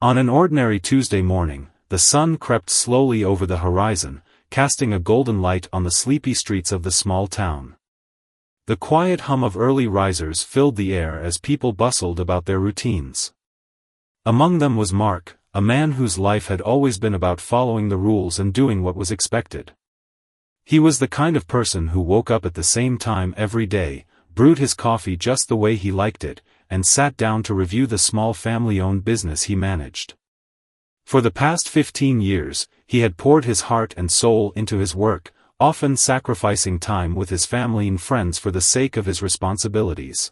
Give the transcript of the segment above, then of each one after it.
On an ordinary Tuesday morning, the sun crept slowly over the horizon, casting a golden light on the sleepy streets of the small town. The quiet hum of early risers filled the air as people bustled about their routines. Among them was Mark, a man whose life had always been about following the rules and doing what was expected. He was the kind of person who woke up at the same time every day, brewed his coffee just the way he liked it, and sat down to review the small family-owned business he managed. For the past 15 years, he had poured his heart and soul into his work, often sacrificing time with his family and friends for the sake of his responsibilities.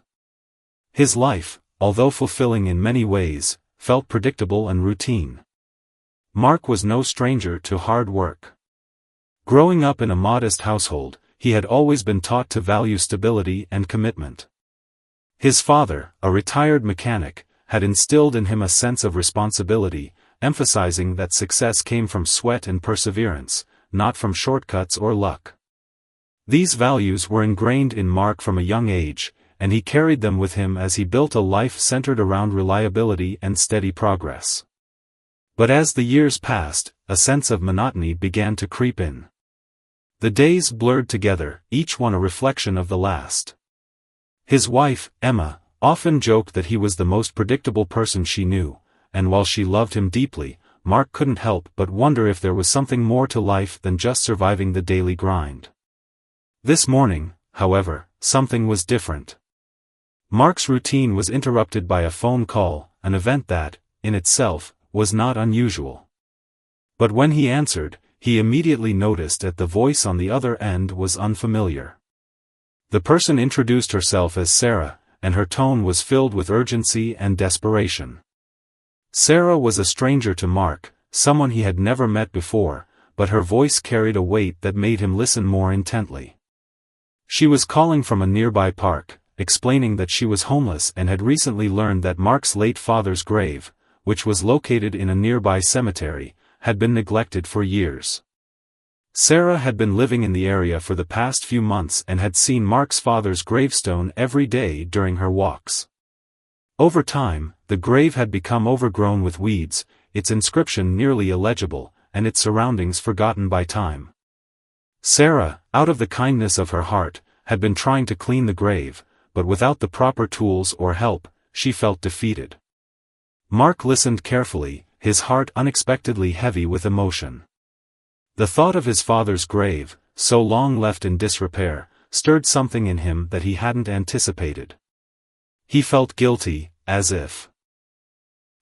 His life, although fulfilling in many ways, felt predictable and routine. Mark was no stranger to hard work. Growing up in a modest household, he had always been taught to value stability and commitment. His father, a retired mechanic, had instilled in him a sense of responsibility, emphasizing that success came from sweat and perseverance, not from shortcuts or luck. These values were ingrained in Mark from a young age, and he carried them with him as he built a life centered around reliability and steady progress. But as the years passed, a sense of monotony began to creep in. The days blurred together, each one a reflection of the last. His wife, Emma, often joked that he was the most predictable person she knew, and while she loved him deeply, Mark couldn't help but wonder if there was something more to life than just surviving the daily grind. This morning, however, something was different. Mark's routine was interrupted by a phone call, an event that, in itself, was not unusual. But when he answered, he immediately noticed that the voice on the other end was unfamiliar. The person introduced herself as Sarah, and her tone was filled with urgency and desperation. Sarah was a stranger to Mark, someone he had never met before, but her voice carried a weight that made him listen more intently. She was calling from a nearby park, explaining that she was homeless and had recently learned that Mark's late father's grave, which was located in a nearby cemetery, had been neglected for years. Sarah had been living in the area for the past few months and had seen Mark's father's gravestone every day during her walks. Over time, the grave had become overgrown with weeds, its inscription nearly illegible, and its surroundings forgotten by time. Sarah, out of the kindness of her heart, had been trying to clean the grave, but without the proper tools or help, she felt defeated. Mark listened carefully, his heart unexpectedly heavy with emotion. The thought of his father's grave, so long left in disrepair, stirred something in him that he hadn't anticipated. He felt guilty, as if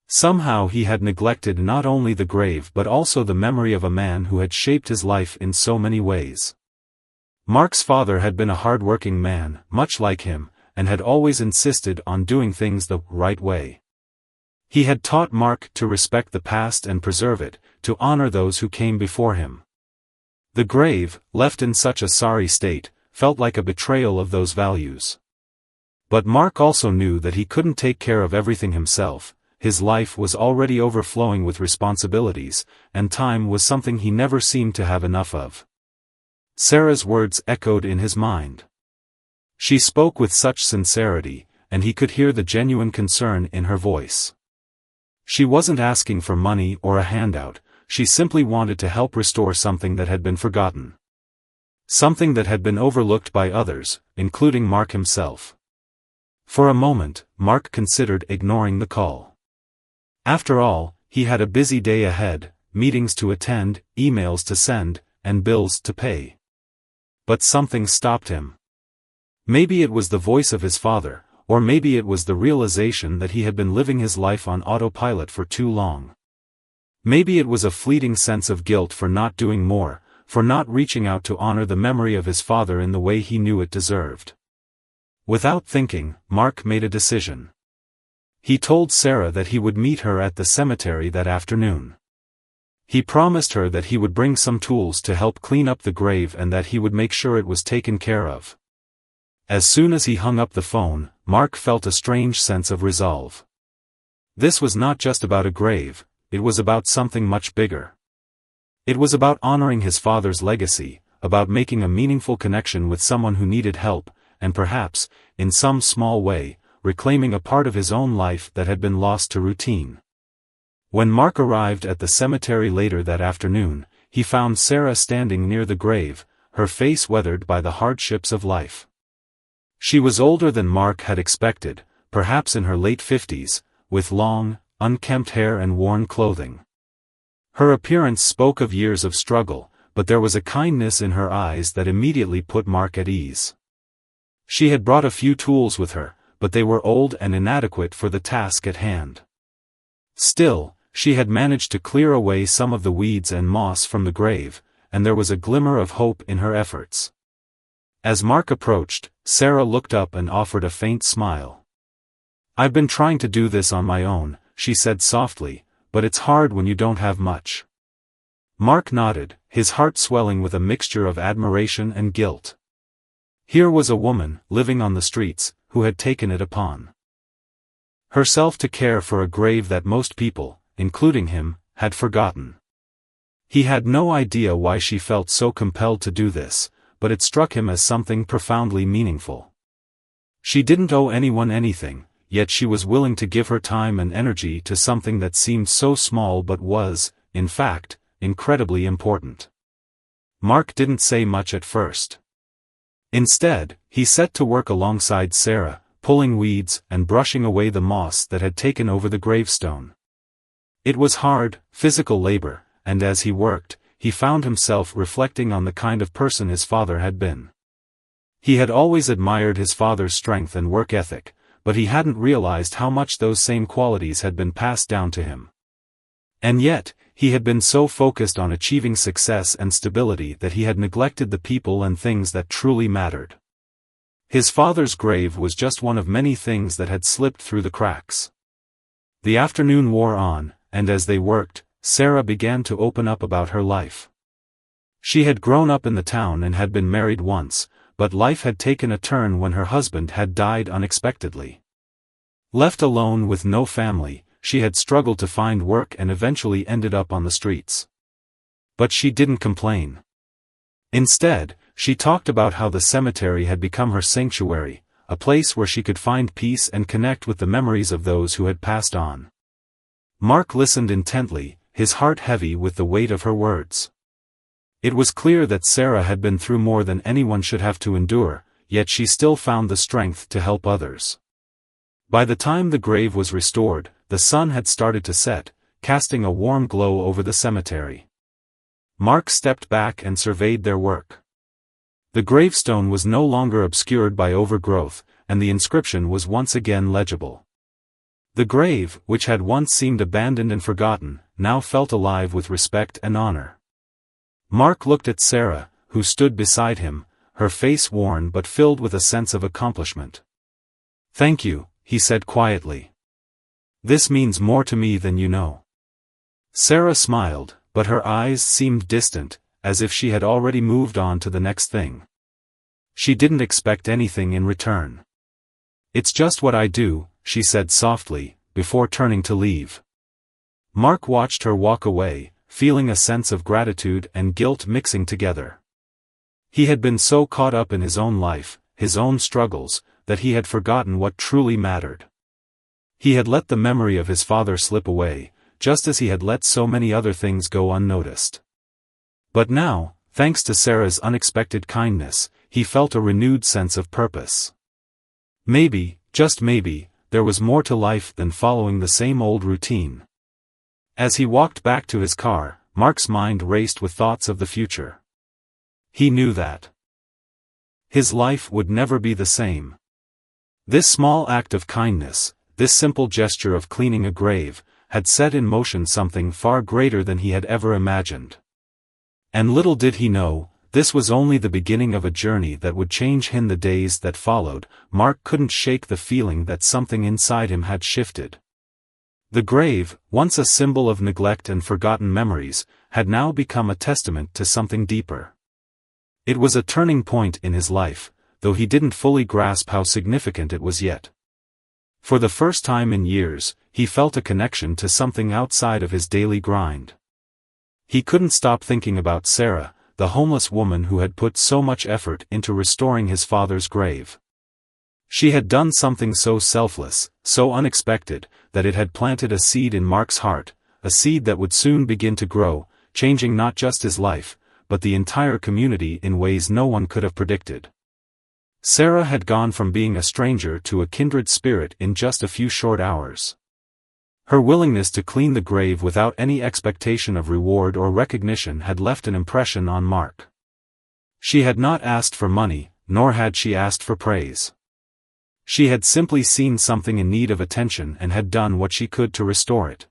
somehow he had neglected not only the grave but also the memory of a man who had shaped his life in so many ways. Mark's father had been a hard-working man, much like him, and had always insisted on doing things the right way. He had taught Mark to respect the past and preserve it, to honor those who came before him. The grave, left in such a sorry state, felt like a betrayal of those values. But Mark also knew that he couldn't take care of everything himself. His life was already overflowing with responsibilities, and time was something he never seemed to have enough of. Sarah's words echoed in his mind. She spoke with such sincerity, and he could hear the genuine concern in her voice. She wasn't asking for money or a handout, she simply wanted to help restore something that had been forgotten. Something that had been overlooked by others, including Mark himself. For a moment, Mark considered ignoring the call. After all, he had a busy day ahead, meetings to attend, emails to send, and bills to pay. But something stopped him. Maybe it was the voice of his father, or maybe it was the realization that he had been living his life on autopilot for too long. Maybe it was a fleeting sense of guilt for not doing more, for not reaching out to honor the memory of his father in the way he knew it deserved. Without thinking, Mark made a decision. He told Sarah that he would meet her at the cemetery that afternoon. He promised her that he would bring some tools to help clean up the grave and that he would make sure it was taken care of. As soon as he hung up the phone, Mark felt a strange sense of resolve. This was not just about a grave, it was about something much bigger. It was about honoring his father's legacy, about making a meaningful connection with someone who needed help, and perhaps, in some small way, reclaiming a part of his own life that had been lost to routine. When Mark arrived at the cemetery later that afternoon, he found Sarah standing near the grave, her face weathered by the hardships of life. She was older than Mark had expected, perhaps in her late 50s, with long, unkempt hair and worn clothing. Her appearance spoke of years of struggle, but there was a kindness in her eyes that immediately put Mark at ease. She had brought a few tools with her, but they were old and inadequate for the task at hand. Still, she had managed to clear away some of the weeds and moss from the grave, and there was a glimmer of hope in her efforts. As Mark approached, Sarah looked up and offered a faint smile. "I've been trying to do this on my own," she said softly, "but it's hard when you don't have much." Mark nodded, his heart swelling with a mixture of admiration and guilt. Here was a woman, living on the streets, who had taken it upon herself to care for a grave that most people, including him, had forgotten. He had no idea why she felt so compelled to do this, but it struck him as something profoundly meaningful. She didn't owe anyone anything, yet she was willing to give her time and energy to something that seemed so small but was, in fact, incredibly important. Mark didn't say much at first. Instead, he set to work alongside Sarah, pulling weeds and brushing away the moss that had taken over the gravestone. It was hard, physical labor, and as he worked, he found himself reflecting on the kind of person his father had been. He had always admired his father's strength and work ethic, but he hadn't realized how much those same qualities had been passed down to him. And yet, he had been so focused on achieving success and stability that he had neglected the people and things that truly mattered. His father's grave was just one of many things that had slipped through the cracks. The afternoon wore on, and as they worked, Sarah began to open up about her life. She had grown up in the town and had been married once, but life had taken a turn when her husband had died unexpectedly. Left alone with no family, she had struggled to find work and eventually ended up on the streets. But she didn't complain. Instead, she talked about how the cemetery had become her sanctuary, a place where she could find peace and connect with the memories of those who had passed on. Mark listened intently, his heart heavy with the weight of her words. It was clear that Sarah had been through more than anyone should have to endure, yet she still found the strength to help others. By the time the grave was restored, the sun had started to set, casting a warm glow over the cemetery. Mark stepped back and surveyed their work. The gravestone was no longer obscured by overgrowth, and the inscription was once again legible. The grave, which had once seemed abandoned and forgotten, now felt alive with respect and honor. Mark looked at Sarah, who stood beside him, her face worn but filled with a sense of accomplishment. "Thank you," he said quietly. "This means more to me than you know." Sarah smiled, but her eyes seemed distant, as if she had already moved on to the next thing. She didn't expect anything in return. "It's just what I do," she said softly, before turning to leave. Mark watched her walk away, feeling a sense of gratitude and guilt mixing together. He had been so caught up in his own life, his own struggles, that he had forgotten what truly mattered. He had let the memory of his father slip away, just as he had let so many other things go unnoticed. But now, thanks to Sarah's unexpected kindness, he felt a renewed sense of purpose. Maybe, just maybe, there was more to life than following the same old routine. As he walked back to his car, Mark's mind raced with thoughts of the future. He knew that his life would never be the same. This small act of kindness, this simple gesture of cleaning a grave, had set in motion something far greater than he had ever imagined. And little did he know, this was only the beginning of a journey that would change him. The days that followed, Mark couldn't shake the feeling that something inside him had shifted. The grave, once a symbol of neglect and forgotten memories, had now become a testament to something deeper. It was a turning point in his life, though he didn't fully grasp how significant it was yet. For the first time in years, he felt a connection to something outside of his daily grind. He couldn't stop thinking about Sarah, the homeless woman who had put so much effort into restoring his father's grave. She had done something so selfless, so unexpected, that it had planted a seed in Mark's heart, a seed that would soon begin to grow, changing not just his life, but the entire community in ways no one could have predicted. Sarah had gone from being a stranger to a kindred spirit in just a few short hours. Her willingness to clean the grave without any expectation of reward or recognition had left an impression on Mark. She had not asked for money, nor had she asked for praise. She had simply seen something in need of attention and had done what she could to restore it.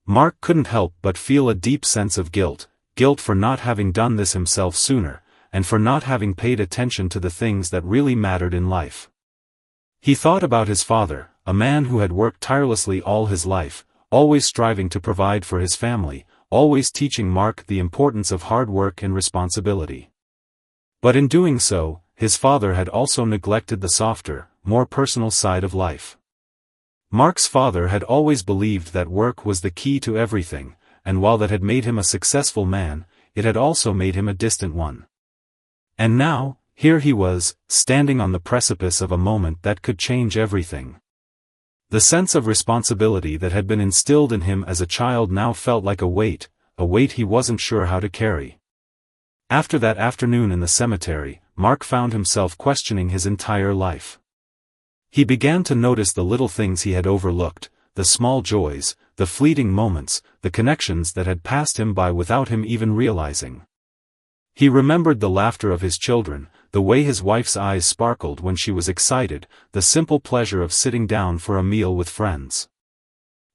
Mark couldn't help but feel a deep sense of guilt for not having done this himself sooner, and for not having paid attention to the things that really mattered in life. He thought about his father, a man who had worked tirelessly all his life, always striving to provide for his family, always teaching Mark the importance of hard work and responsibility. But in doing so, his father had also neglected the softer, more personal side of life. Mark's father had always believed that work was the key to everything, and while that had made him a successful man, it had also made him a distant one. And now, here he was, standing on the precipice of a moment that could change everything. The sense of responsibility that had been instilled in him as a child now felt like a weight he wasn't sure how to carry. After that afternoon in the cemetery, Mark found himself questioning his entire life. He began to notice the little things he had overlooked, the small joys, the fleeting moments, the connections that had passed him by without him even realizing. He remembered the laughter of his children, the way his wife's eyes sparkled when she was excited, the simple pleasure of sitting down for a meal with friends.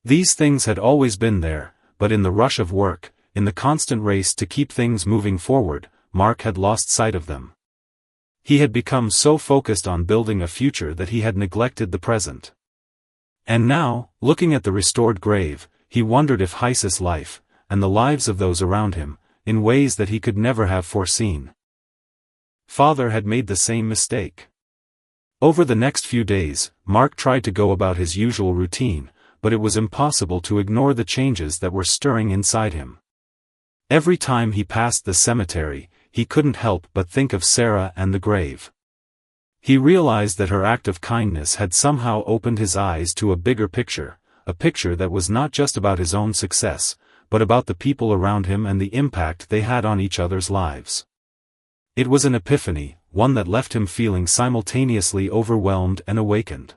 These things had always been there, but in the rush of work, in the constant race to keep things moving forward, Mark had lost sight of them. He had become so focused on building a future that he had neglected the present. And now, looking at the restored grave, he wondered if Heiss's life, and the lives of those around him, in ways that he could never have foreseen. Father had made the same mistake. Over the next few days, Mark tried to go about his usual routine, but it was impossible to ignore the changes that were stirring inside him. Every time he passed the cemetery, he couldn't help but think of Sarah and the grave. He realized that her act of kindness had somehow opened his eyes to a bigger picture, a picture that was not just about his own success, but about the people around him and the impact they had on each other's lives. It was an epiphany, one that left him feeling simultaneously overwhelmed and awakened.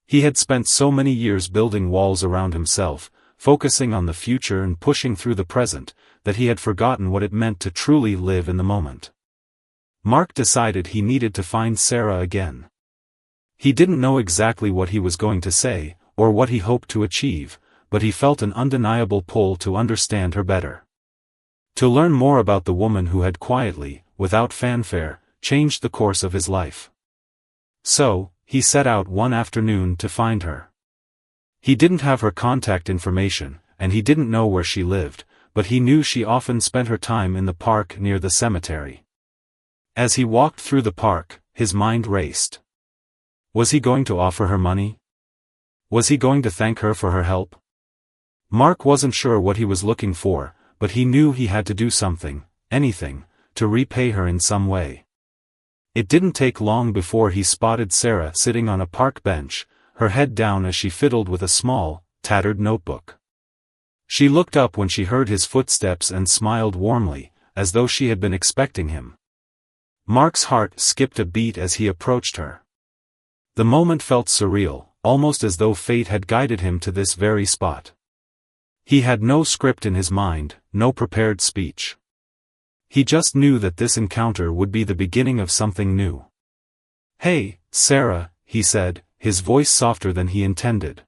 He had spent so many years building walls around himself, focusing on the future and pushing through the present, that he had forgotten what it meant to truly live in the moment. Mark decided he needed to find Sarah again. He didn't know exactly what he was going to say, or what he hoped to achieve, but he felt an undeniable pull to understand her better. To learn more about the woman who had quietly, without fanfare, changed the course of his life. So, he set out one afternoon to find her. He didn't have her contact information, and he didn't know where she lived, but he knew she often spent her time in the park near the cemetery. As he walked through the park, his mind raced. Was he going to offer her money? Was he going to thank her for her help? Mark wasn't sure what he was looking for, but he knew he had to do something, anything, to repay her in some way. It didn't take long before he spotted Sarah sitting on a park bench, her head down as she fiddled with a small, tattered notebook. She looked up when she heard his footsteps and smiled warmly, as though she had been expecting him. Mark's heart skipped a beat as he approached her. The moment felt surreal, almost as though fate had guided him to this very spot. He had no script in his mind, no prepared speech. He just knew that this encounter would be the beginning of something new. "Hey, Sarah," he said, his voice softer than he intended.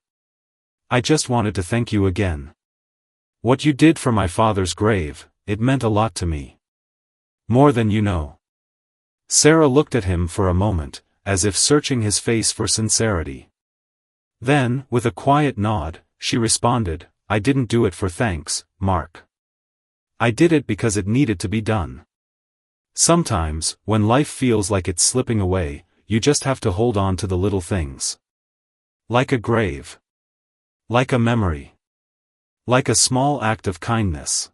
"I just wanted to thank you again. What you did for my father's grave, it meant a lot to me. More than you know." Sarah looked at him for a moment, as if searching his face for sincerity. Then, with a quiet nod, she responded, "I didn't do it for thanks, Mark. I did it because it needed to be done. Sometimes, when life feels like it's slipping away, you just have to hold on to the little things. Like a grave. Like a memory. Like a small act of kindness."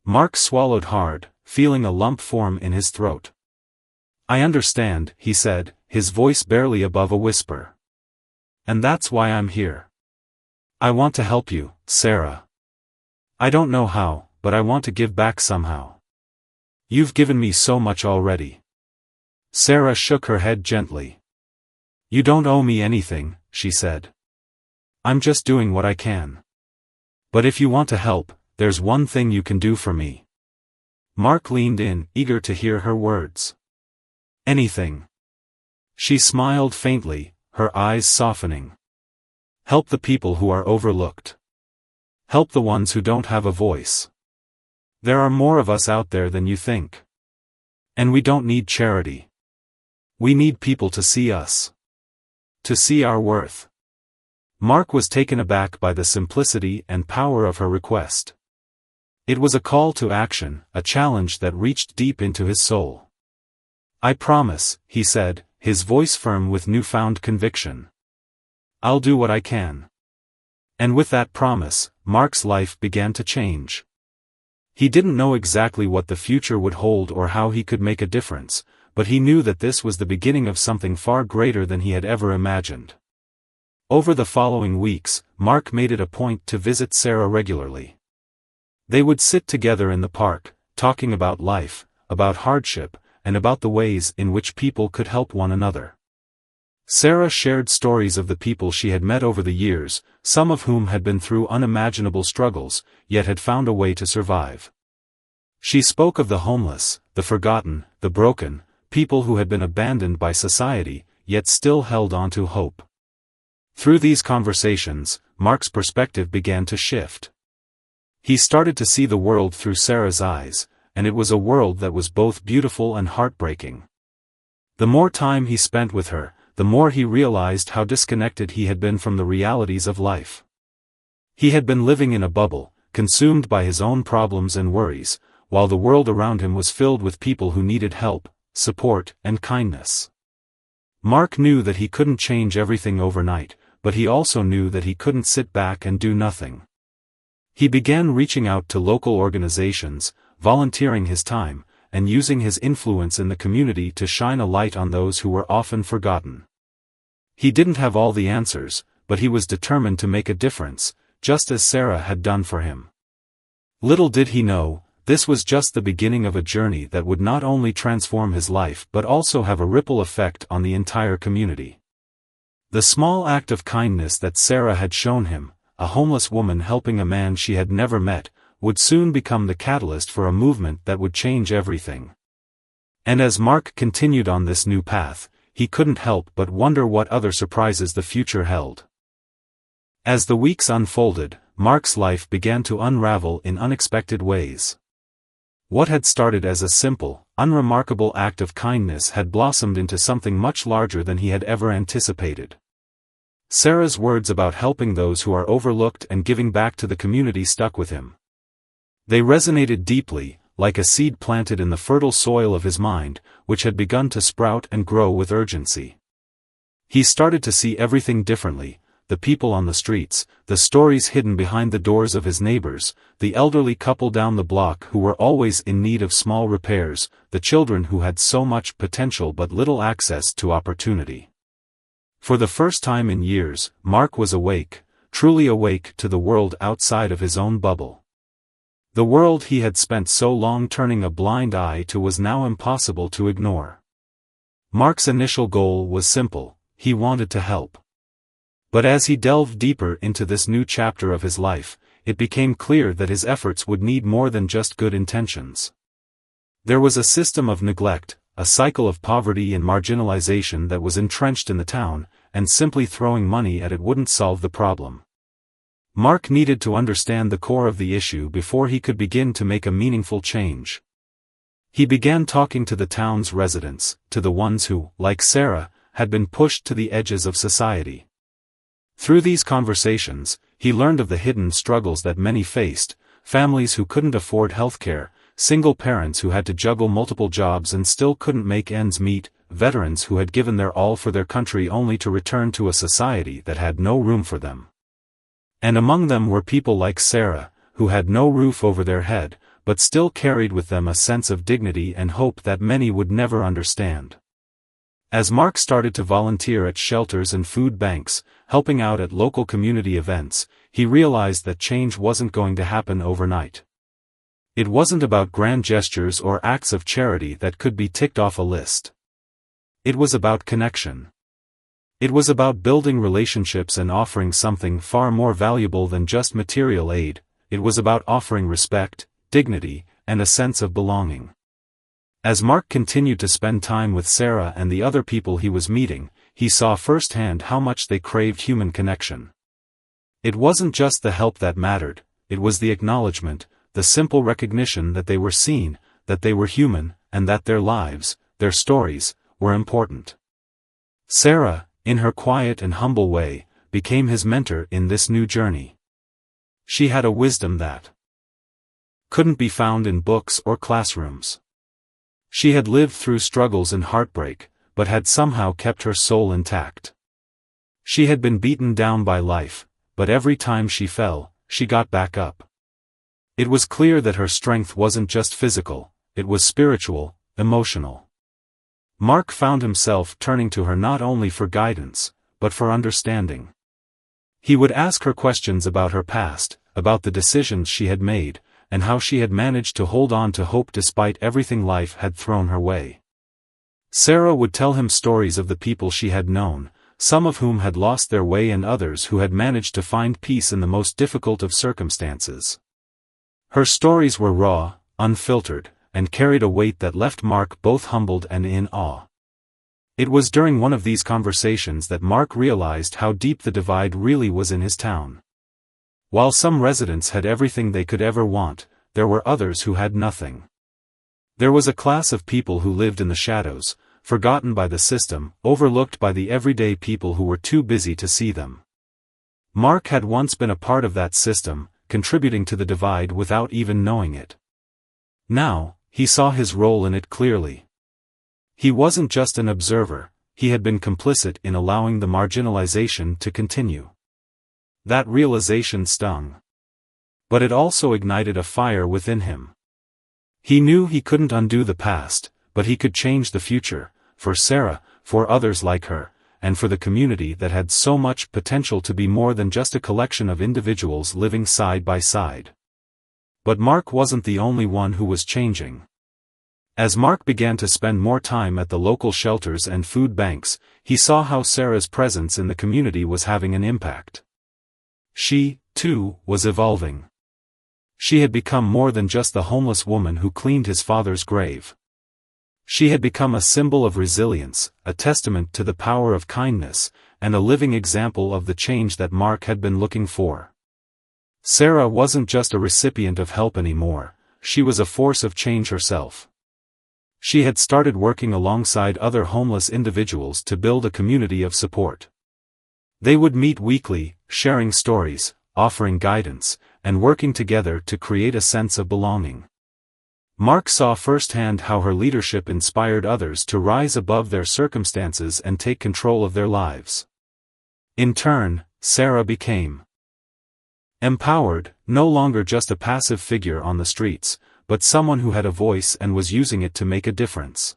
Mark swallowed hard, feeling a lump form in his throat. "I understand," he said, his voice barely above a whisper. "And that's why I'm here. I want to help you, Sarah. I don't know how, but I want to give back somehow. You've given me so much already. Sarah shook her head gently. You don't owe me anything, she said. I'm just doing what I can. But if you want to help, there's one thing you can do for me. Mark leaned in, eager to hear her words. Anything. She smiled faintly, her eyes softening. Help the people who are overlooked. Help the ones who don't have a voice. There are more of us out there than you think. And we don't need charity. We need people to see us. To see our worth. Mark was taken aback by the simplicity and power of her request. It was a call to action, a challenge that reached deep into his soul. I promise, he said, his voice firm with newfound conviction. I'll do what I can. And with that promise, Mark's life began to change. He didn't know exactly what the future would hold or how he could make a difference, but he knew that this was the beginning of something far greater than he had ever imagined. Over the following weeks, Mark made it a point to visit Sarah regularly. They would sit together in the park, talking about life, about hardship, and about the ways in which people could help one another. Sarah shared stories of the people she had met over the years, some of whom had been through unimaginable struggles, yet had found a way to survive. She spoke of the homeless, the forgotten, the broken, people who had been abandoned by society, yet still held on to hope. Through these conversations, Mark's perspective began to shift. He started to see the world through Sarah's eyes, and it was a world that was both beautiful and heartbreaking. The more time he spent with her, the more he realized how disconnected he had been from the realities of life. He had been living in a bubble, consumed by his own problems and worries, while the world around him was filled with people who needed help, support, and kindness. Mark knew that he couldn't change everything overnight, but he also knew that he couldn't sit back and do nothing. He began reaching out to local organizations, volunteering his time, and using his influence in the community to shine a light on those who were often forgotten. He didn't have all the answers, but he was determined to make a difference, just as Sarah had done for him. Little did he know, this was just the beginning of a journey that would not only transform his life but also have a ripple effect on the entire community. The small act of kindness that Sarah had shown him, a homeless woman helping a man she had never met, would soon become the catalyst for a movement that would change everything. And as Mark continued on this new path, he couldn't help but wonder what other surprises the future held. As the weeks unfolded, Mark's life began to unravel in unexpected ways. What had started as a simple, unremarkable act of kindness had blossomed into something much larger than he had ever anticipated. Sarah's words about helping those who are overlooked and giving back to the community stuck with him. They resonated deeply, like a seed planted in the fertile soil of his mind, which had begun to sprout and grow with urgency. He started to see everything differently, the people on the streets, the stories hidden behind the doors of his neighbors, the elderly couple down the block who were always in need of small repairs, the children who had so much potential but little access to opportunity. For the first time in years, Mark was awake, truly awake to the world outside of his own bubble. The world he had spent so long turning a blind eye to was now impossible to ignore. Mark's initial goal was simple: he wanted to help. But as he delved deeper into this new chapter of his life, it became clear that his efforts would need more than just good intentions. There was a system of neglect, a cycle of poverty and marginalization that was entrenched in the town, and simply throwing money at it wouldn't solve the problem. Mark needed to understand the core of the issue before he could begin to make a meaningful change. He began talking to the town's residents, to the ones who, like Sarah, had been pushed to the edges of society. Through these conversations, he learned of the hidden struggles that many faced: families who couldn't afford healthcare, single parents who had to juggle multiple jobs and still couldn't make ends meet, veterans who had given their all for their country only to return to a society that had no room for them. And among them were people like Sarah, who had no roof over their head, but still carried with them a sense of dignity and hope that many would never understand. As Mark started to volunteer at shelters and food banks, helping out at local community events, he realized that change wasn't going to happen overnight. It wasn't about grand gestures or acts of charity that could be ticked off a list. It was about connection. It was about building relationships and offering something far more valuable than just material aid. It was about offering respect, dignity, and a sense of belonging. As Mark continued to spend time with Sarah and the other people he was meeting, he saw firsthand how much they craved human connection. It wasn't just the help that mattered, it was the acknowledgement, the simple recognition that they were seen, that they were human, and that their lives, their stories, were important. Sarah, in her quiet and humble way, became his mentor in this new journey. She had a wisdom that couldn't be found in books or classrooms. She had lived through struggles and heartbreak, but had somehow kept her soul intact. She had been beaten down by life, but every time she fell, she got back up. It was clear that her strength wasn't just physical, it was spiritual, emotional. Mark found himself turning to her not only for guidance, but for understanding. He would ask her questions about her past, about the decisions she had made, and how she had managed to hold on to hope despite everything life had thrown her way. Sarah would tell him stories of the people she had known, some of whom had lost their way and others who had managed to find peace in the most difficult of circumstances. Her stories were raw, unfiltered, and carried a weight that left Mark both humbled and in awe. It was during one of these conversations that Mark realized how deep the divide really was in his town. While some residents had everything they could ever want, there were others who had nothing. There was a class of people who lived in the shadows, forgotten by the system, overlooked by the everyday people who were too busy to see them. Mark had once been a part of that system, contributing to the divide without even knowing it. Now, he saw his role in it clearly. He wasn't just an observer, he had been complicit in allowing the marginalization to continue. That realization stung. But it also ignited a fire within him. He knew he couldn't undo the past, but he could change the future, for Sarah, for others like her, and for the community that had so much potential to be more than just a collection of individuals living side by side. But Mark wasn't the only one who was changing. As Mark began to spend more time at the local shelters and food banks, he saw how Sarah's presence in the community was having an impact. She, too, was evolving. She had become more than just the homeless woman who cleaned his father's grave. She had become a symbol of resilience, a testament to the power of kindness, and a living example of the change that Mark had been looking for. Sarah wasn't just a recipient of help anymore, she was a force of change herself. She had started working alongside other homeless individuals to build a community of support. They would meet weekly, sharing stories, offering guidance, and working together to create a sense of belonging. Mark saw firsthand how her leadership inspired others to rise above their circumstances and take control of their lives. In turn, Sarah became empowered, no longer just a passive figure on the streets, but someone who had a voice and was using it to make a difference.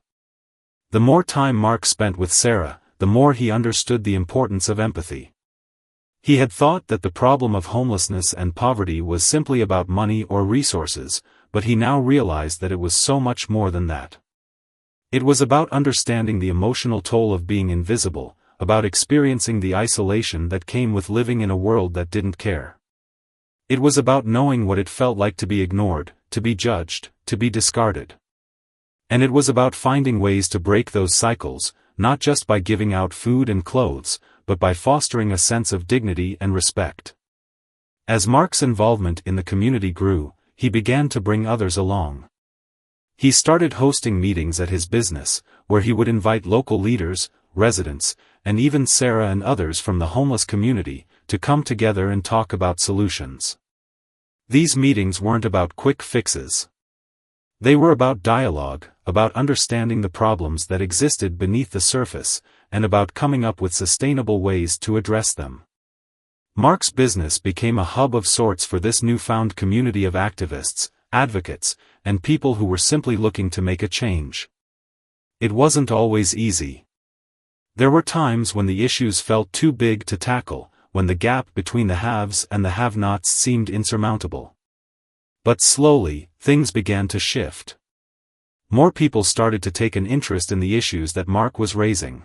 The more time Mark spent with Sarah, the more he understood the importance of empathy. He had thought that the problem of homelessness and poverty was simply about money or resources, but he now realized that it was so much more than that. It was about understanding the emotional toll of being invisible, about experiencing the isolation that came with living in a world that didn't care. It was about knowing what it felt like to be ignored, to be judged, to be discarded. And it was about finding ways to break those cycles, not just by giving out food and clothes, but by fostering a sense of dignity and respect. As Mark's involvement in the community grew, he began to bring others along. He started hosting meetings at his business, where he would invite local leaders, residents, and even Sarah and others from the homeless community, to come together and talk about solutions. These meetings weren't about quick fixes. They were about dialogue, about understanding the problems that existed beneath the surface, and about coming up with sustainable ways to address them. Mark's business became a hub of sorts for this newfound community of activists, advocates, and people who were simply looking to make a change. It wasn't always easy. There were times when the issues felt too big to tackle, when the gap between the haves and the have-nots seemed insurmountable. But slowly, things began to shift. More people started to take an interest in the issues that Mark was raising.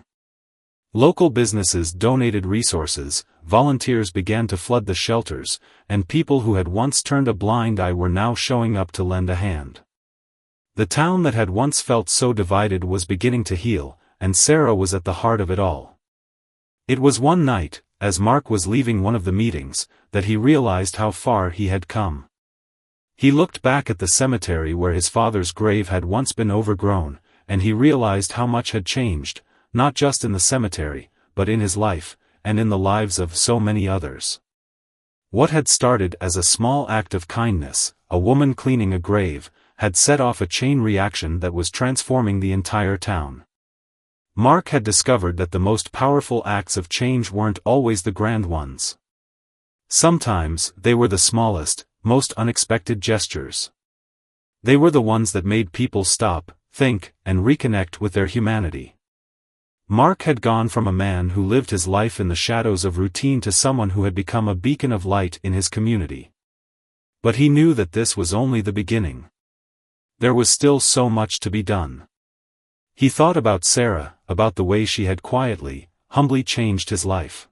Local businesses donated resources, volunteers began to flood the shelters, and people who had once turned a blind eye were now showing up to lend a hand. The town that had once felt so divided was beginning to heal, and Sarah was at the heart of it all. It was one night, as Mark was leaving one of the meetings, that he realized how far he had come. He looked back at the cemetery where his father's grave had once been overgrown, and he realized how much had changed, not just in the cemetery, but in his life, and in the lives of so many others. What had started as a small act of kindness, a woman cleaning a grave, had set off a chain reaction that was transforming the entire town. Mark had discovered that the most powerful acts of change weren't always the grand ones. Sometimes, they were the smallest, most unexpected gestures. They were the ones that made people stop, think, and reconnect with their humanity. Mark had gone from a man who lived his life in the shadows of routine to someone who had become a beacon of light in his community. But he knew that this was only the beginning. There was still so much to be done. He thought about Sarah, about the way she had quietly, humbly changed his life.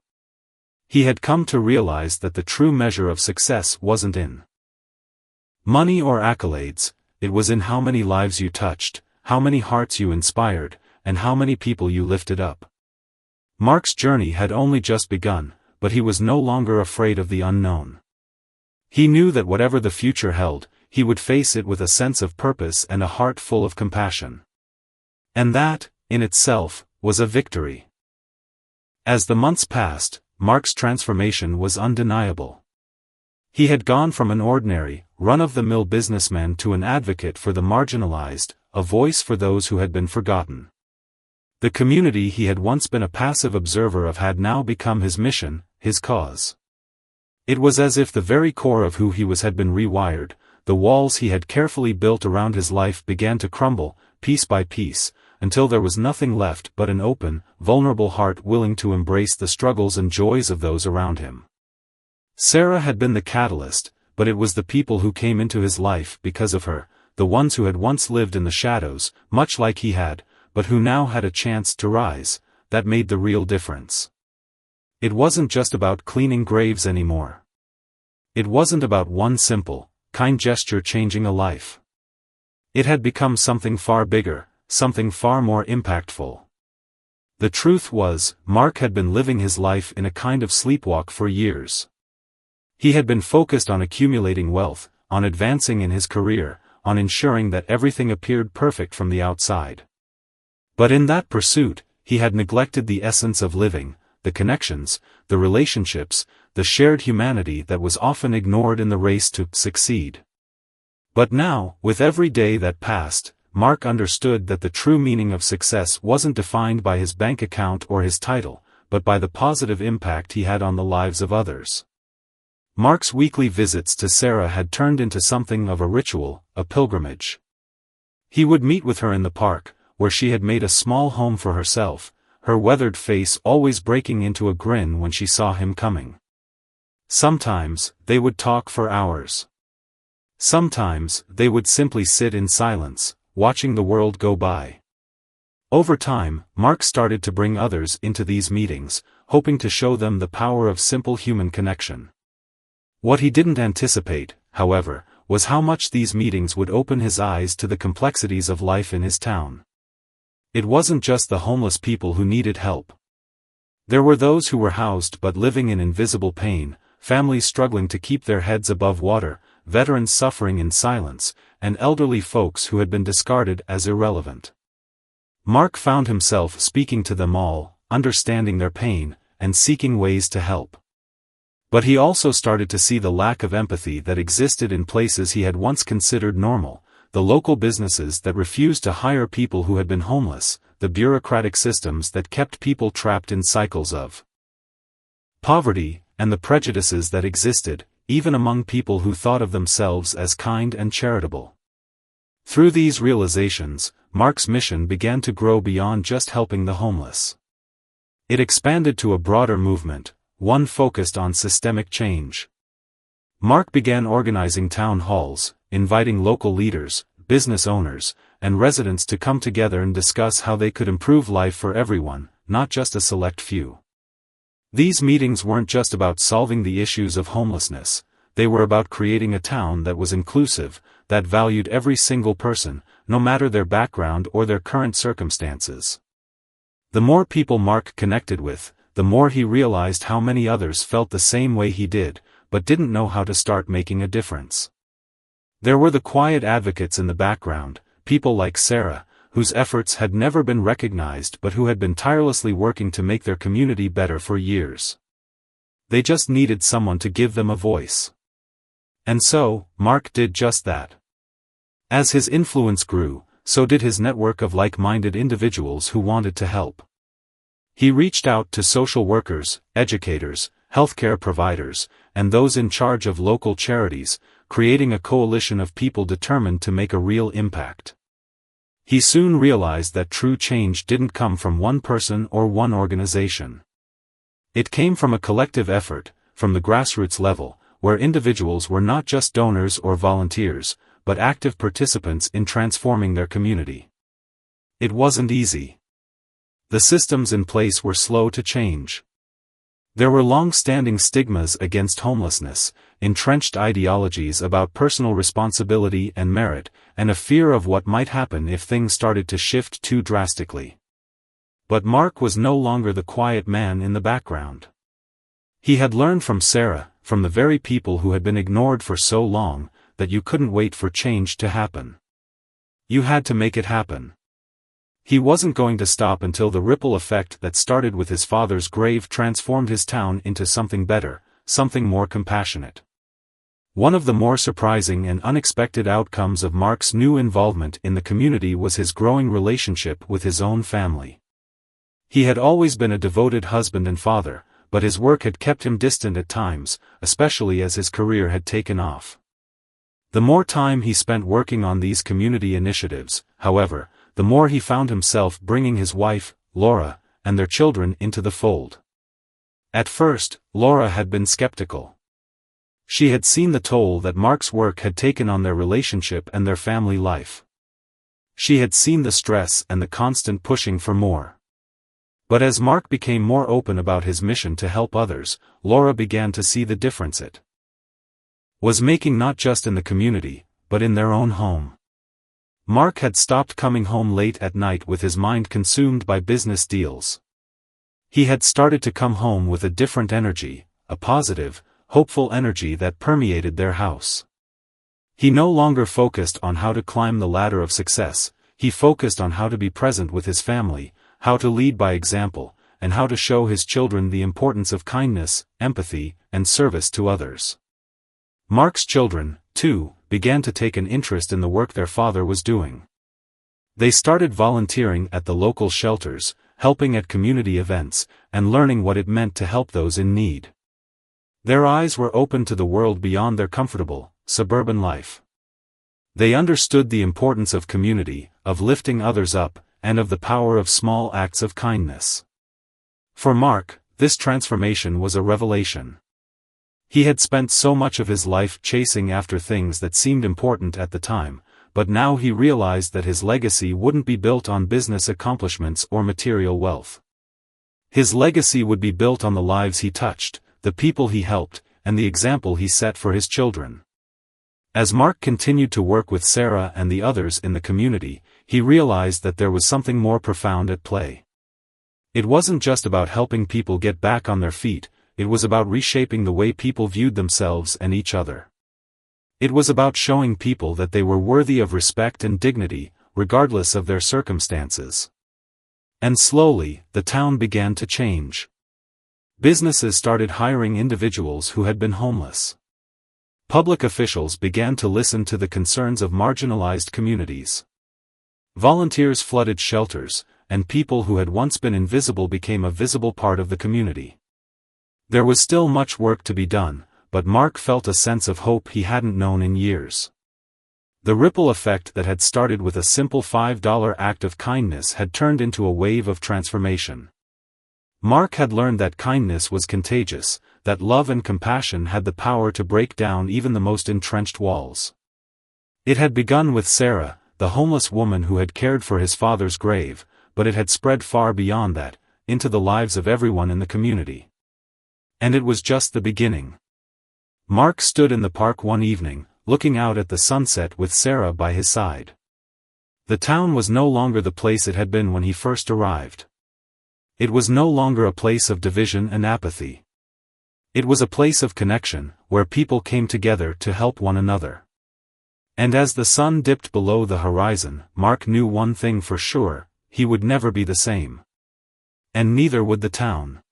He had come to realize that the true measure of success wasn't in money or accolades, it was in how many lives you touched, how many hearts you inspired, and how many people you lifted up. Mark's journey had only just begun, but he was no longer afraid of the unknown. He knew that whatever the future held, he would face it with a sense of purpose and a heart full of compassion. And that, in itself, was a victory. As the months passed, Mark's transformation was undeniable. He had gone from an ordinary, run-of-the-mill businessman to an advocate for the marginalized, a voice for those who had been forgotten. The community he had once been a passive observer of had now become his mission, his cause. It was as if the very core of who he was had been rewired, the walls he had carefully built around his life began to crumble, piece by piece, until there was nothing left but an open, vulnerable heart willing to embrace the struggles and joys of those around him. Sarah had been the catalyst, but it was the people who came into his life because of her, the ones who had once lived in the shadows, much like he had, but who now had a chance to rise, that made the real difference. It wasn't just about cleaning graves anymore. It wasn't about one simple, kind gesture changing a life. It had become something far bigger, something far more impactful. The truth was, Mark had been living his life in a kind of sleepwalk for years. He had been focused on accumulating wealth, on advancing in his career, on ensuring that everything appeared perfect from the outside. But in that pursuit, he had neglected the essence of living, the connections, the relationships, the shared humanity that was often ignored in the race to succeed. But now, with every day that passed, Mark understood that the true meaning of success wasn't defined by his bank account or his title, but by the positive impact he had on the lives of others. Mark's weekly visits to Sarah had turned into something of a ritual, a pilgrimage. He would meet with her in the park, where she had made a small home for herself, her weathered face always breaking into a grin when she saw him coming. Sometimes, they would talk for hours. Sometimes, they would simply sit in silence, watching the world go by. Over time, Mark started to bring others into these meetings, hoping to show them the power of simple human connection. What he didn't anticipate, however, was how much these meetings would open his eyes to the complexities of life in his town. It wasn't just the homeless people who needed help. There were those who were housed but living in invisible pain, families struggling to keep their heads above water, veterans suffering in silence, and elderly folks who had been discarded as irrelevant. Mark found himself speaking to them all, understanding their pain, and seeking ways to help. But he also started to see the lack of empathy that existed in places he had once considered normal, the local businesses that refused to hire people who had been homeless, the bureaucratic systems that kept people trapped in cycles of poverty, and the prejudices that existed, even among people who thought of themselves as kind and charitable. Through these realizations, Mark's mission began to grow beyond just helping the homeless. It expanded to a broader movement, one focused on systemic change. Mark began organizing town halls, inviting local leaders, business owners, and residents to come together and discuss how they could improve life for everyone, not just a select few. These meetings weren't just about solving the issues of homelessness, they were about creating a town that was inclusive, that valued every single person, no matter their background or their current circumstances. The more people Mark connected with, the more he realized how many others felt the same way he did, but didn't know how to start making a difference. There were the quiet advocates in the background, people like Sarah, whose efforts had never been recognized but who had been tirelessly working to make their community better for years. They just needed someone to give them a voice. And so, Mark did just that. As his influence grew, so did his network of like-minded individuals who wanted to help. He reached out to social workers, educators, healthcare providers, and those in charge of local charities, creating a coalition of people determined to make a real impact. He soon realized that true change didn't come from one person or one organization. It came from a collective effort, from the grassroots level, where individuals were not just donors or volunteers, but active participants in transforming their community. It wasn't easy. The systems in place were slow to change. There were long-standing stigmas against homelessness, entrenched ideologies about personal responsibility and merit, and a fear of what might happen if things started to shift too drastically. But Mark was no longer the quiet man in the background. He had learned from Sarah, from the very people who had been ignored for so long, that you couldn't wait for change to happen. You had to make it happen. He wasn't going to stop until the ripple effect that started with his father's grave transformed his town into something better, something more compassionate. One of the more surprising and unexpected outcomes of Mark's new involvement in the community was his growing relationship with his own family. He had always been a devoted husband and father, but his work had kept him distant at times, especially as his career had taken off. The more time he spent working on these community initiatives, however, the more he found himself bringing his wife, Laura, and their children into the fold. At first, Laura had been skeptical. She had seen the toll that Mark's work had taken on their relationship and their family life. She had seen the stress and the constant pushing for more. But as Mark became more open about his mission to help others, Laura began to see the difference it was making, not just in the community, but in their own home. Mark had stopped coming home late at night with his mind consumed by business deals. He had started to come home with a different energy, a positive, hopeful energy that permeated their house. He no longer focused on how to climb the ladder of success, he focused on how to be present with his family, how to lead by example, and how to show his children the importance of kindness, empathy, and service to others. Mark's children, too, began to take an interest in the work their father was doing. They started volunteering at the local shelters, helping at community events, and learning what it meant to help those in need. Their eyes were open to the world beyond their comfortable, suburban life. They understood the importance of community, of lifting others up, and of the power of small acts of kindness. For Mark, this transformation was a revelation. He had spent so much of his life chasing after things that seemed important at the time, but now he realized that his legacy wouldn't be built on business accomplishments or material wealth. His legacy would be built on the lives he touched, the people he helped, and the example he set for his children. As Mark continued to work with Sarah and the others in the community, he realized that there was something more profound at play. It wasn't just about helping people get back on their feet, it was about reshaping the way people viewed themselves and each other. It was about showing people that they were worthy of respect and dignity, regardless of their circumstances. And slowly, the town began to change. Businesses started hiring individuals who had been homeless. Public officials began to listen to the concerns of marginalized communities. Volunteers flooded shelters, and people who had once been invisible became a visible part of the community. There was still much work to be done, but Mark felt a sense of hope he hadn't known in years. The ripple effect that had started with a simple $5 act of kindness had turned into a wave of transformation. Mark had learned that kindness was contagious, that love and compassion had the power to break down even the most entrenched walls. It had begun with Sarah, the homeless woman who had cared for his father's grave, but it had spread far beyond that, into the lives of everyone in the community. And it was just the beginning. Mark stood in the park one evening, looking out at the sunset with Sarah by his side. The town was no longer the place it had been when he first arrived. It was no longer a place of division and apathy. It was a place of connection, where people came together to help one another. And as the sun dipped below the horizon, Mark knew one thing for sure: he would never be the same. And neither would the town.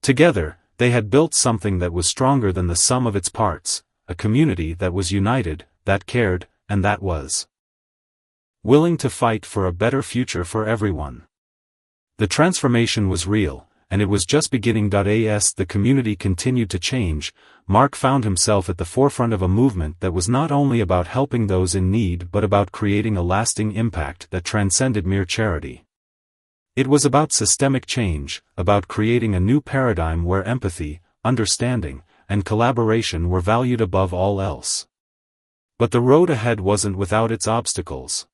Together, they had built something that was stronger than the sum of its parts, a community that was united, that cared, and that was willing to fight for a better future for everyone. The transformation was real, and it was just beginning. As the community continued to change, Mark found himself at the forefront of a movement that was not only about helping those in need but about creating a lasting impact that transcended mere charity. It was about systemic change, about creating a new paradigm where empathy, understanding, and collaboration were valued above all else. But the road ahead wasn't without its obstacles.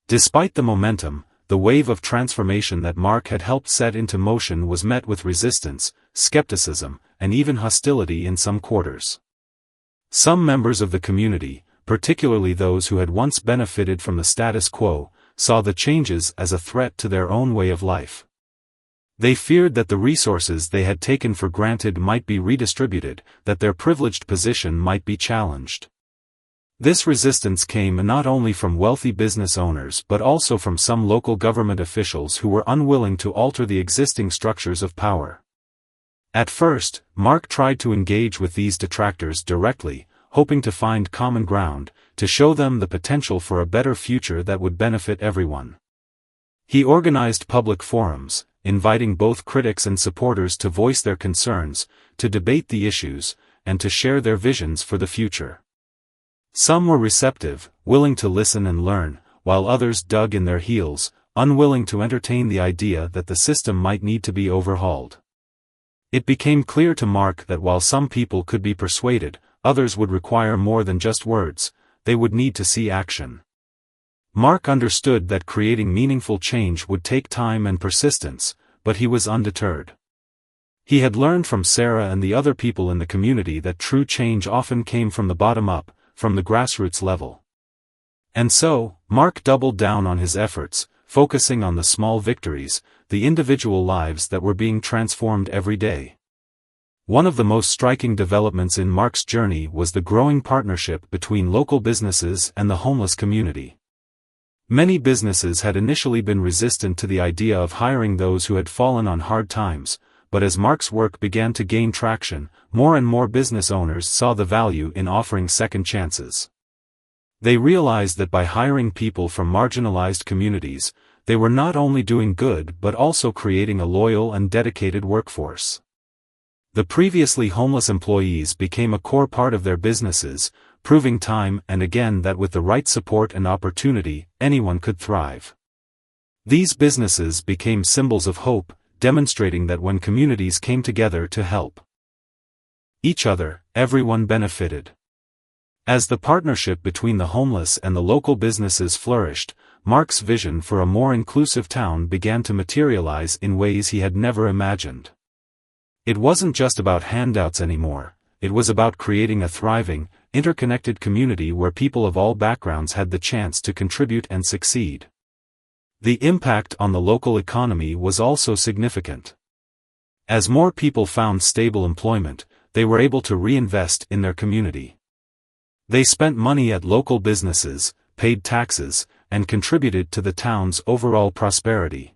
Despite the momentum, the wave of transformation that Mark had helped set into motion was met with resistance, skepticism, and even hostility in some quarters. Some members of the community, particularly those who had once benefited from the status quo, saw the changes as a threat to their own way of life. They feared that the resources they had taken for granted might be redistributed, that their privileged position might be challenged. This resistance came not only from wealthy business owners but also from some local government officials who were unwilling to alter the existing structures of power. At first, Mark tried to engage with these detractors directly, hoping to find common ground, to show them the potential for a better future that would benefit everyone. He organized public forums, inviting both critics and supporters to voice their concerns, to debate the issues, and to share their visions for the future. Some were receptive, willing to listen and learn, while others dug in their heels, unwilling to entertain the idea that the system might need to be overhauled. It became clear to Mark that while some people could be persuaded, others would require more than just words. They would need to see action. Mark understood that creating meaningful change would take time and persistence, but he was undeterred. He had learned from Sarah and the other people in the community that true change often came from the bottom up, from the grassroots level. And so, Mark doubled down on his efforts, focusing on the small victories, the individual lives that were being transformed every day. One of the most striking developments in Mark's journey was the growing partnership between local businesses and the homeless community. Many businesses had initially been resistant to the idea of hiring those who had fallen on hard times, but as Mark's work began to gain traction, more and more business owners saw the value in offering second chances. They realized that by hiring people from marginalized communities, they were not only doing good but also creating a loyal and dedicated workforce. The previously homeless employees became a core part of their businesses, proving time and again that with the right support and opportunity, anyone could thrive. These businesses became symbols of hope, demonstrating that when communities came together to help each other, everyone benefited. As the partnership between the homeless and the local businesses flourished, Mark's vision for a more inclusive town began to materialize in ways he had never imagined. It wasn't just about handouts anymore, it was about creating a thriving, interconnected community where people of all backgrounds had the chance to contribute and succeed. The impact on the local economy was also significant. As more people found stable employment, they were able to reinvest in their community. They spent money at local businesses, paid taxes, and contributed to the town's overall prosperity.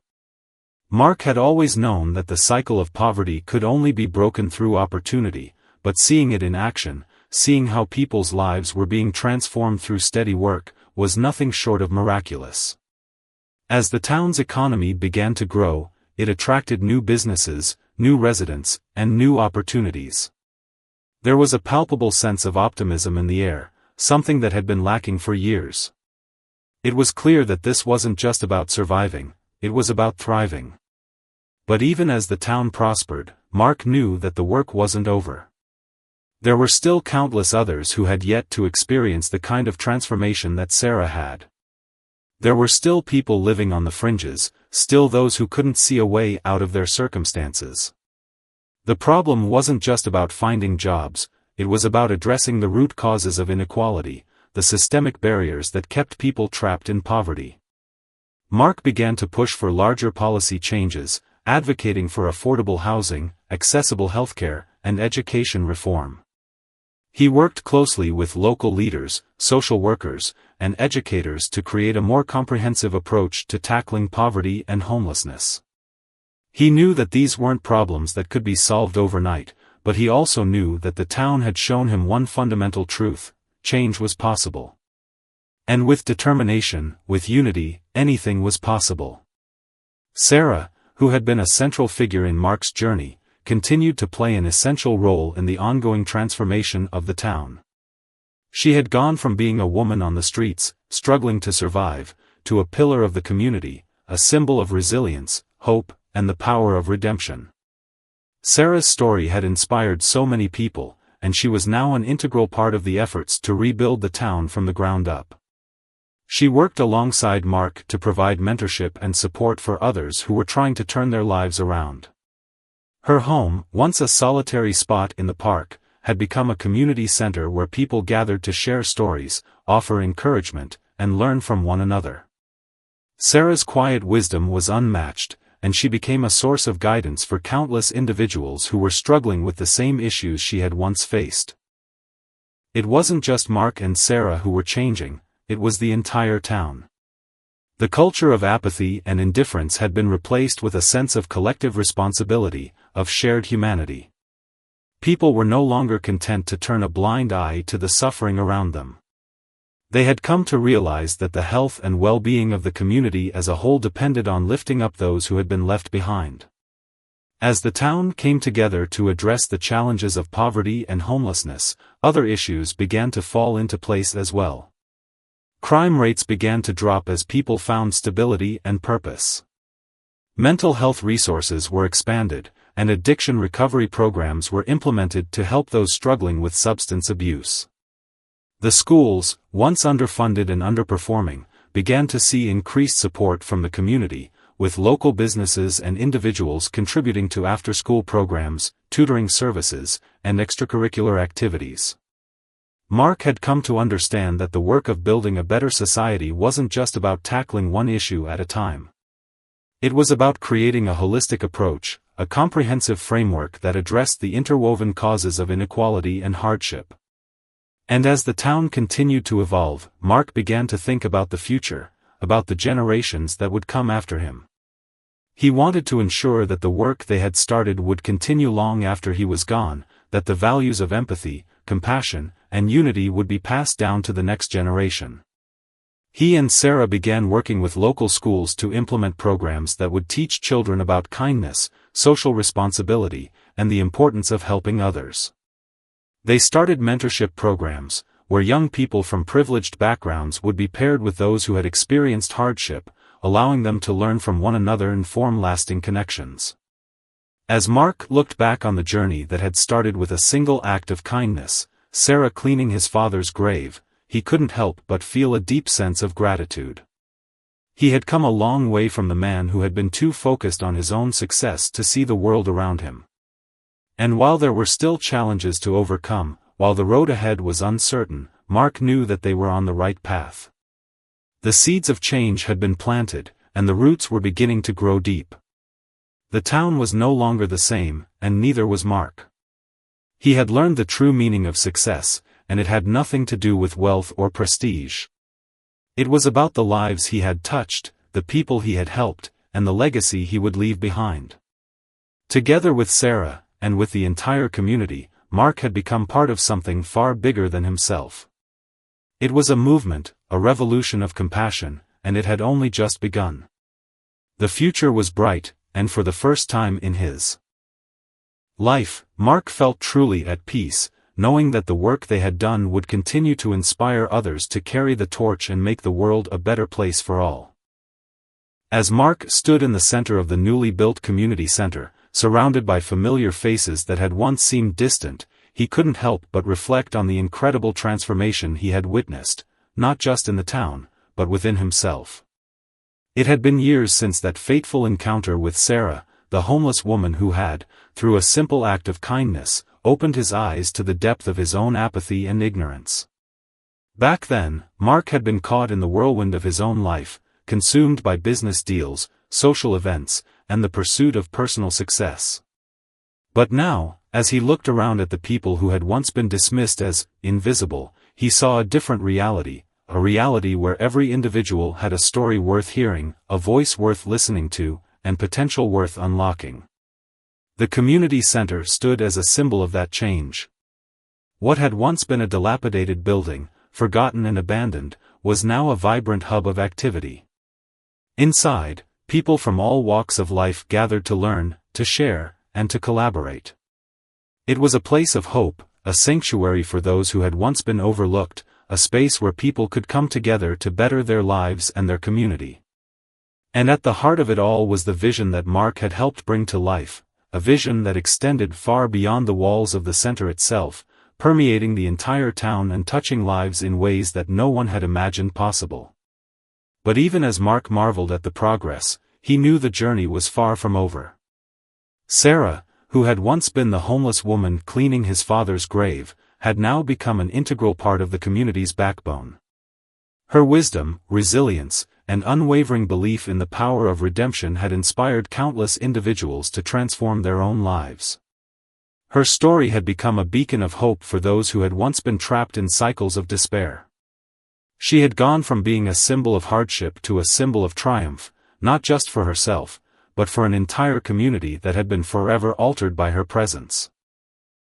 Mark had always known that the cycle of poverty could only be broken through opportunity, but seeing it in action, seeing how people's lives were being transformed through steady work, was nothing short of miraculous. As the town's economy began to grow, it attracted new businesses, new residents, and new opportunities. There was a palpable sense of optimism in the air, something that had been lacking for years. It was clear that this wasn't just about surviving, it was about thriving. But even as the town prospered, Mark knew that the work wasn't over. There were still countless others who had yet to experience the kind of transformation that Sarah had. There were still people living on the fringes, still those who couldn't see a way out of their circumstances. The problem wasn't just about finding jobs, it was about addressing the root causes of inequality, the systemic barriers that kept people trapped in poverty. Mark began to push for larger policy changes, advocating for affordable housing, accessible healthcare, and education reform. He worked closely with local leaders, social workers, and educators to create a more comprehensive approach to tackling poverty and homelessness. He knew that these weren't problems that could be solved overnight, but he also knew that the town had shown him one fundamental truth: change was possible. And with determination, with unity, anything was possible. Sarah, who had been a central figure in Mark's journey, continued to play an essential role in the ongoing transformation of the town. She had gone from being a woman on the streets, struggling to survive, to a pillar of the community, a symbol of resilience, hope, and the power of redemption. Sarah's story had inspired so many people, and she was now an integral part of the efforts to rebuild the town from the ground up. She worked alongside Mark to provide mentorship and support for others who were trying to turn their lives around. Her home, once a solitary spot in the park, had become a community center where people gathered to share stories, offer encouragement, and learn from one another. Sarah's quiet wisdom was unmatched, and she became a source of guidance for countless individuals who were struggling with the same issues she had once faced. It wasn't just Mark and Sarah who were changing, it was the entire town. The culture of apathy and indifference had been replaced with a sense of collective responsibility, of shared humanity. People were no longer content to turn a blind eye to the suffering around them. They had come to realize that the health and well-being of the community as a whole depended on lifting up those who had been left behind. As the town came together to address the challenges of poverty and homelessness, other issues began to fall into place as well. Crime rates began to drop as people found stability and purpose. Mental health resources were expanded, and addiction recovery programs were implemented to help those struggling with substance abuse. The schools, once underfunded and underperforming, began to see increased support from the community, with local businesses and individuals contributing to after-school programs, tutoring services, and extracurricular activities. Mark had come to understand that the work of building a better society wasn't just about tackling one issue at a time. It was about creating a holistic approach, a comprehensive framework that addressed the interwoven causes of inequality and hardship. And as the town continued to evolve, Mark began to think about the future, about the generations that would come after him. He wanted to ensure that the work they had started would continue long after he was gone, that the values of empathy, compassion, and unity would be passed down to the next generation. He and Sarah began working with local schools to implement programs that would teach children about kindness, social responsibility, and the importance of helping others. They started mentorship programs, where young people from privileged backgrounds would be paired with those who had experienced hardship, allowing them to learn from one another and form lasting connections. As Mark looked back on the journey that had started with a single act of kindness, Sarah cleaning his father's grave, he couldn't help but feel a deep sense of gratitude. He had come a long way from the man who had been too focused on his own success to see the world around him. And while there were still challenges to overcome, while the road ahead was uncertain, Mark knew that they were on the right path. The seeds of change had been planted, and the roots were beginning to grow deep. The town was no longer the same, and neither was Mark. He had learned the true meaning of success, and it had nothing to do with wealth or prestige. It was about the lives he had touched, the people he had helped, and the legacy he would leave behind. Together with Sarah, and with the entire community, Mark had become part of something far bigger than himself. It was a movement, a revolution of compassion, and it had only just begun. The future was bright, and for the first time in his life, Mark felt truly at peace, knowing that the work they had done would continue to inspire others to carry the torch and make the world a better place for all. As Mark stood in the center of the newly built community center, surrounded by familiar faces that had once seemed distant, he couldn't help but reflect on the incredible transformation he had witnessed, not just in the town, but within himself. It had been years since that fateful encounter with Sarah, the homeless woman who had, through a simple act of kindness, opened his eyes to the depth of his own apathy and ignorance. Back then, Mark had been caught in the whirlwind of his own life, consumed by business deals, social events, and the pursuit of personal success. But now, as he looked around at the people who had once been dismissed as invisible, he saw a different reality, a reality where every individual had a story worth hearing, a voice worth listening to, and potential worth unlocking. The community center stood as a symbol of that change. What had once been a dilapidated building, forgotten and abandoned, was now a vibrant hub of activity. Inside, people from all walks of life gathered to learn, to share, and to collaborate. It was a place of hope, a sanctuary for those who had once been overlooked, a space where people could come together to better their lives and their community. And at the heart of it all was the vision that Mark had helped bring to life, a vision that extended far beyond the walls of the center itself, permeating the entire town and touching lives in ways that no one had imagined possible. But even as Mark marveled at the progress, he knew the journey was far from over. Sarah, who had once been the homeless woman cleaning his father's grave, had now become an integral part of the community's backbone. Her wisdom, resilience, and unwavering belief in the power of redemption had inspired countless individuals to transform their own lives. Her story had become a beacon of hope for those who had once been trapped in cycles of despair. She had gone from being a symbol of hardship to a symbol of triumph, not just for herself, but for an entire community that had been forever altered by her presence.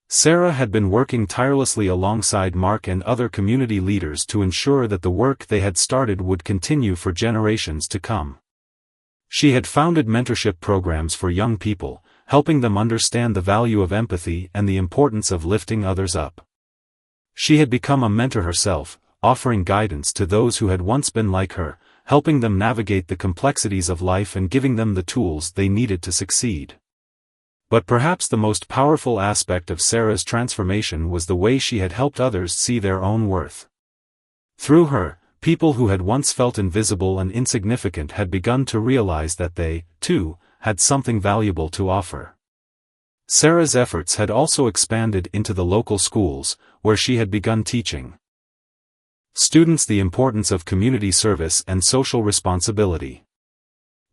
Sarah had been working tirelessly alongside Mark and other community leaders to ensure that the work they had started would continue for generations to come. She had founded mentorship programs for young people, helping them understand the value of empathy and the importance of lifting others up. She had become a mentor herself, offering guidance to those who had once been like her, helping them navigate the complexities of life and giving them the tools they needed to succeed. But perhaps the most powerful aspect of Sarah's transformation was the way she had helped others see their own worth. Through her, people who had once felt invisible and insignificant had begun to realize that they, too, had something valuable to offer. Sarah's efforts had also expanded into the local schools, where she had begun teaching students the importance of community service and social responsibility.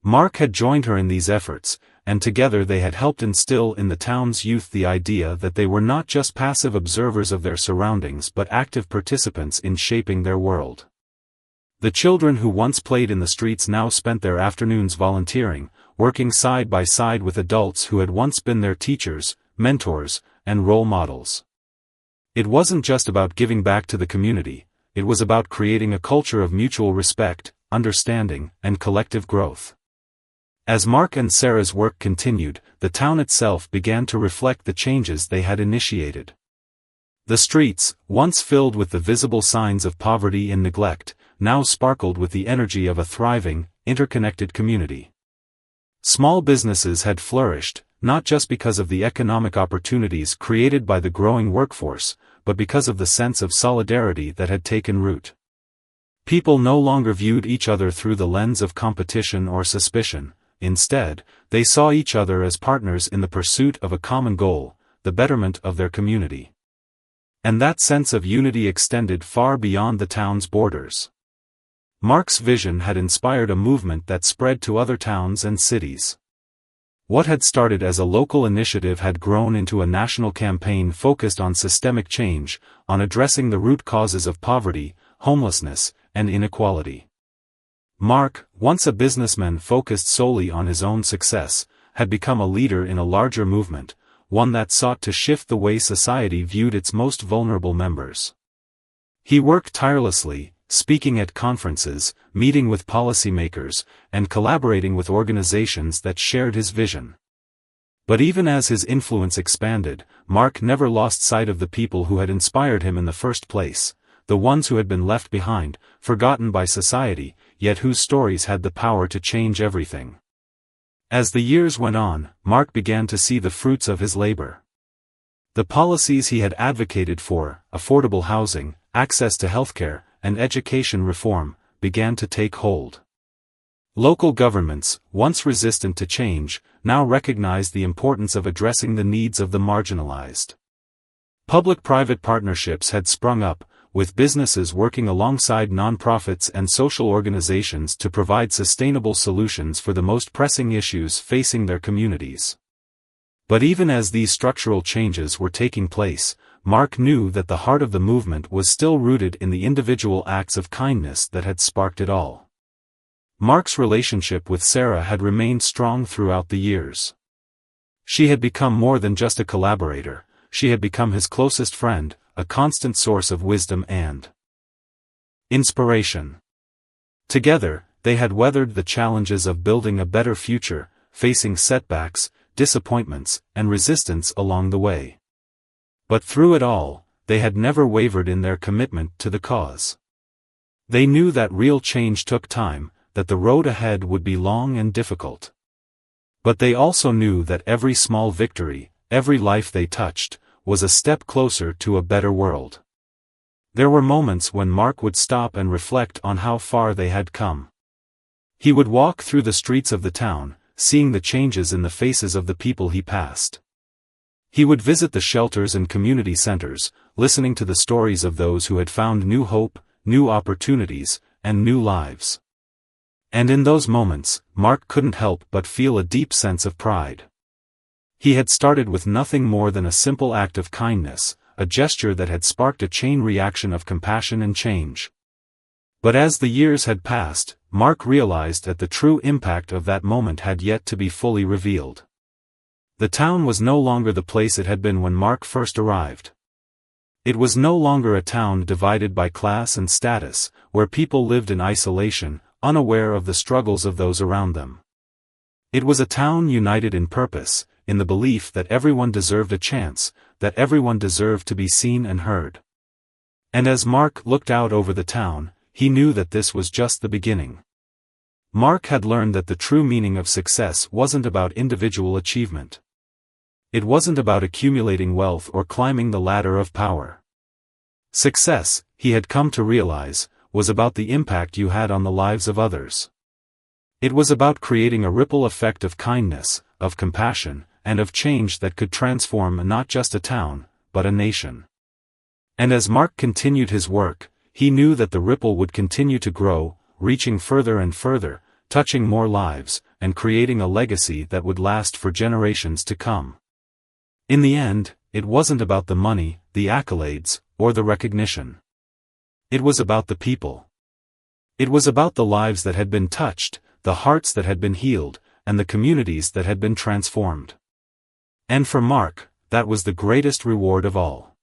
Mark had joined her in these efforts, and together they had helped instill in the town's youth the idea that they were not just passive observers of their surroundings but active participants in shaping their world. The children who once played in the streets now spent their afternoons volunteering, working side by side with adults who had once been their teachers, mentors, and role models. It wasn't just about giving back to the community, it was about creating a culture of mutual respect, understanding, and collective growth. As Mark and Sarah's work continued, the town itself began to reflect the changes they had initiated. The streets, once filled with the visible signs of poverty and neglect, now sparkled with the energy of a thriving, interconnected community. Small businesses had flourished, not just because of the economic opportunities created by the growing workforce, but because of the sense of solidarity that had taken root. People no longer viewed each other through the lens of competition or suspicion. Instead, they saw each other as partners in the pursuit of a common goal, the betterment of their community. And that sense of unity extended far beyond the town's borders. Mark's vision had inspired a movement that spread to other towns and cities. What had started as a local initiative had grown into a national campaign focused on systemic change, on addressing the root causes of poverty, homelessness, and inequality. Mark, once a businessman focused solely on his own success, had become a leader in a larger movement, one that sought to shift the way society viewed its most vulnerable members. He worked tirelessly, speaking at conferences, meeting with policymakers, and collaborating with organizations that shared his vision. But even as his influence expanded, Mark never lost sight of the people who had inspired him in the first place, the ones who had been left behind, forgotten by society, yet whose stories had the power to change everything. As the years went on, Mark began to see the fruits of his labor. The policies he had advocated for, affordable housing, access to healthcare, and education reform, began to take hold. Local governments, once resistant to change, now recognized the importance of addressing the needs of the marginalized. Public-private partnerships had sprung up, with businesses working alongside nonprofits and social organizations to provide sustainable solutions for the most pressing issues facing their communities. But even as these structural changes were taking place, Mark knew that the heart of the movement was still rooted in the individual acts of kindness that had sparked it all. Mark's relationship with Sarah had remained strong throughout the years. She had become more than just a collaborator, she had become his closest friend, a constant source of wisdom and inspiration. Together, they had weathered the challenges of building a better future, facing setbacks, disappointments, and resistance along the way. But through it all, they had never wavered in their commitment to the cause. They knew that real change took time, that the road ahead would be long and difficult. But they also knew that every small victory, every life they touched, was a step closer to a better world. There were moments when Mark would stop and reflect on how far they had come. He would walk through the streets of the town, seeing the changes in the faces of the people he passed. He would visit the shelters and community centers, listening to the stories of those who had found new hope, new opportunities, and new lives. And in those moments, Mark couldn't help but feel a deep sense of pride. He had started with nothing more than a simple act of kindness, a gesture that had sparked a chain reaction of compassion and change. But as the years had passed, Mark realized that the true impact of that moment had yet to be fully revealed. The town was no longer the place it had been when Mark first arrived. It was no longer a town divided by class and status, where people lived in isolation, unaware of the struggles of those around them. It was a town united in purpose, in the belief that everyone deserved a chance, that everyone deserved to be seen and heard. And as Mark looked out over the town, he knew that this was just the beginning. Mark had learned that the true meaning of success wasn't about individual achievement. It wasn't about accumulating wealth or climbing the ladder of power. Success, he had come to realize, was about the impact you had on the lives of others. It was about creating a ripple effect of kindness, of compassion, and of change that could transform not just a town, but a nation. And as Mark continued his work, he knew that the ripple would continue to grow, reaching further and further, touching more lives, and creating a legacy that would last for generations to come. In the end, it wasn't about the money, the accolades, or the recognition. It was about the people. It was about the lives that had been touched, the hearts that had been healed, and the communities that had been transformed. And for Mark, that was the greatest reward of all.